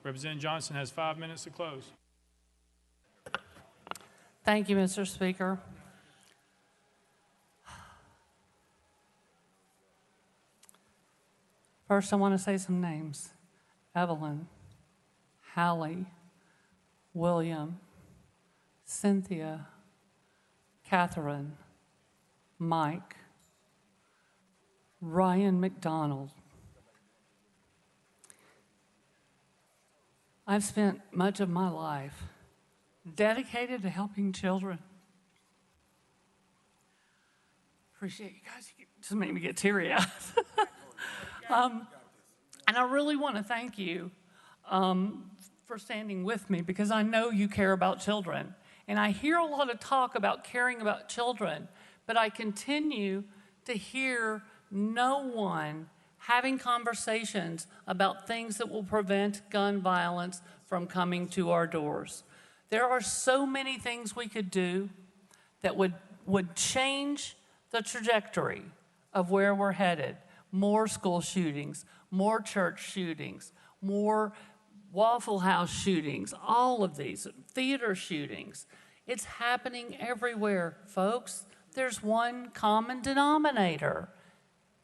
Representative Johnson has 5 minutes to close. Thank you, Mr. Speaker. First, I want to say some names. Evelyn, Hallie, William, Cynthia, Catherine, Mike, Ryan McDonald. I've spent much of my life dedicated to helping children. Appreciate you guys. You just made me get teary-eyed. And I really want to thank you for standing with me, because I know you care about children. And I hear a lot of talk about caring about children, but I continue to hear no one having conversations about things that will prevent gun violence from coming to our doors. There are so many things we could do that would change the trajectory of where we're headed. More school shootings, more church shootings, more Waffle House shootings, all of these, theater shootings. It's happening everywhere, folks. There's one common denominator.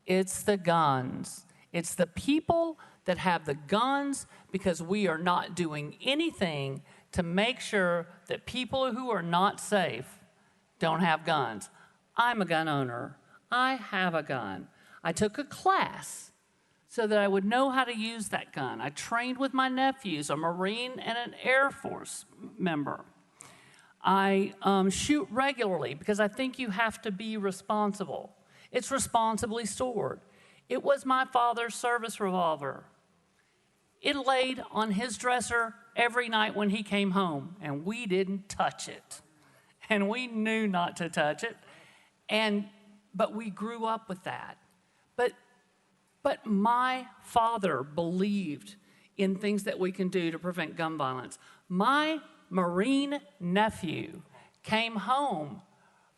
It's the guns. It's the people that have the guns, because we are not doing anything to make sure that people who are not safe don't have guns. I'm a gun owner. I have a gun. I took a class so that I would know how to use that gun. I trained with my nephews, a Marine and an Air Force member. I shoot regularly because I think you have to be responsible. It's responsibly stored. It was my father's service revolver. It laid on his dresser every night when he came home, and we didn't touch it. And we knew not to touch it. But we grew up with that. But my father believed in things that we can do to prevent gun violence. My Marine nephew came home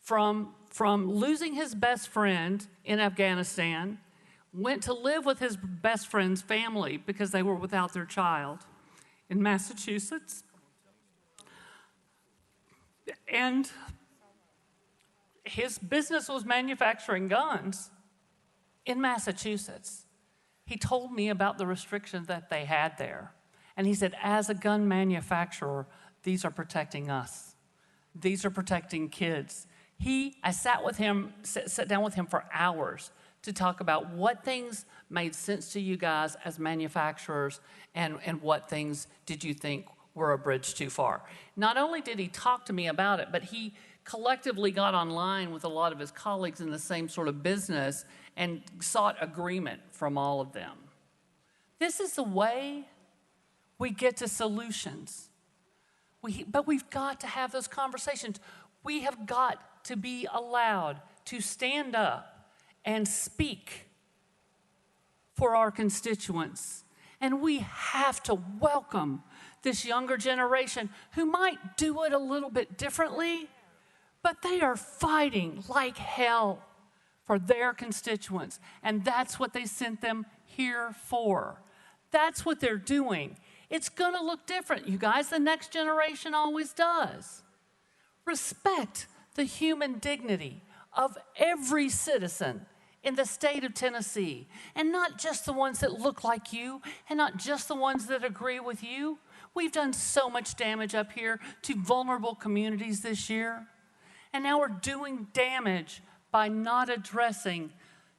from losing his best friend in Afghanistan, went to live with his best friend's family because they were without their child in Massachusetts. And his business was manufacturing guns in Massachusetts. He told me about the restrictions that they had there. And he said, as a gun manufacturer, these are protecting us. These are protecting kids. I sat down with him for hours to talk about what things made sense to you guys as manufacturers, and what things did you think were a bridge too far. Not only did he talk to me about it, but he collectively got online with a lot of his colleagues in the same sort of business and sought agreement from all of them. This is the way we get to solutions. But we've got to have those conversations. We have got to be allowed to stand up and speak for our constituents. And we have to welcome this younger generation who might do it a little bit differently, but they are fighting like hell for their constituents. And that's what they sent them here for. That's what they're doing. It's going to look different, you guys. The next generation always does. Respect the human dignity of every citizen in the state of Tennessee, and not just the ones that look like you, and not just the ones that agree with you. We've done so much damage up here to vulnerable communities this year, and now we're doing damage by not addressing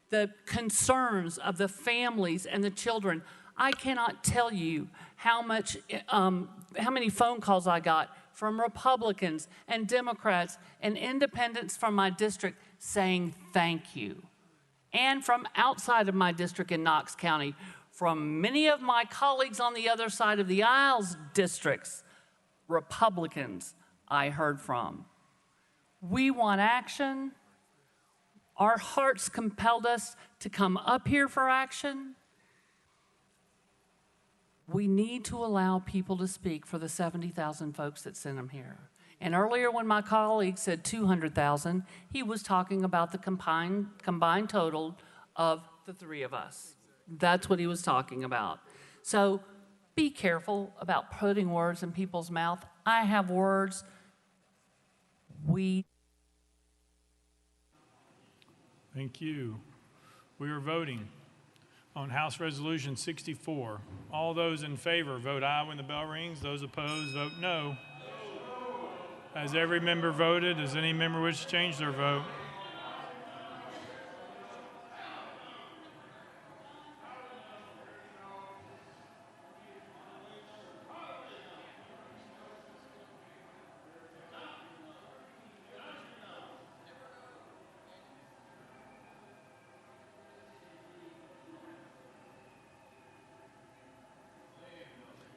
the concerns of the families and the children. I cannot tell you how many phone calls I got from Republicans and Democrats and independents from my district saying thank you. And from outside of my district in Knox County, from many of my colleagues on the other side of the aisles districts, Republicans I heard from. We want action. Our hearts compelled us to come up here for action. We need to allow people to speak for the 70,000 folks that sent them here. And earlier when my colleague said 200,000, he was talking about the combined total of the three of us. That's what he was talking about. So be careful about putting words in people's mouth. I have words. Thank you. We are voting on House Resolution 64. All those in favor, vote aye when the bell rings. Those opposed, vote no. Has every member voted? Does any member wish to change their vote?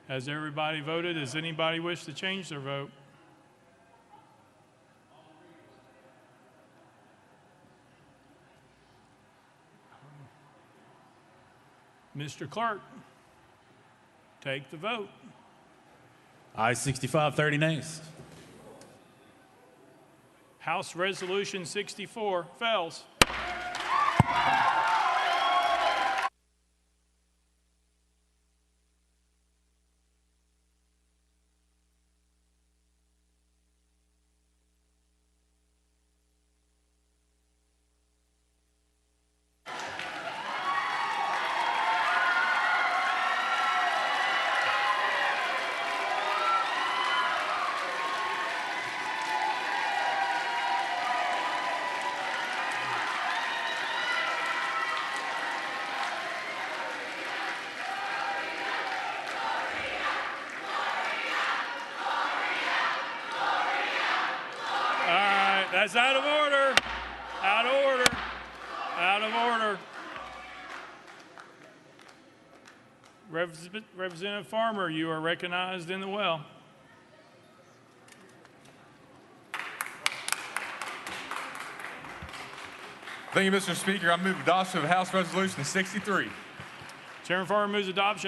Has everybody voted? Does anybody wish to change their vote? Mr. Clerk, take the vote. Aye 65, 30 nays. House Resolution 64 fails. That's out of order. Out of order. Out of order. Representative Farmer, you are recognized in the well. Thank you, Mr. Speaker. I move adoption of House Resolution 63. Chairman Farmer moves adoption.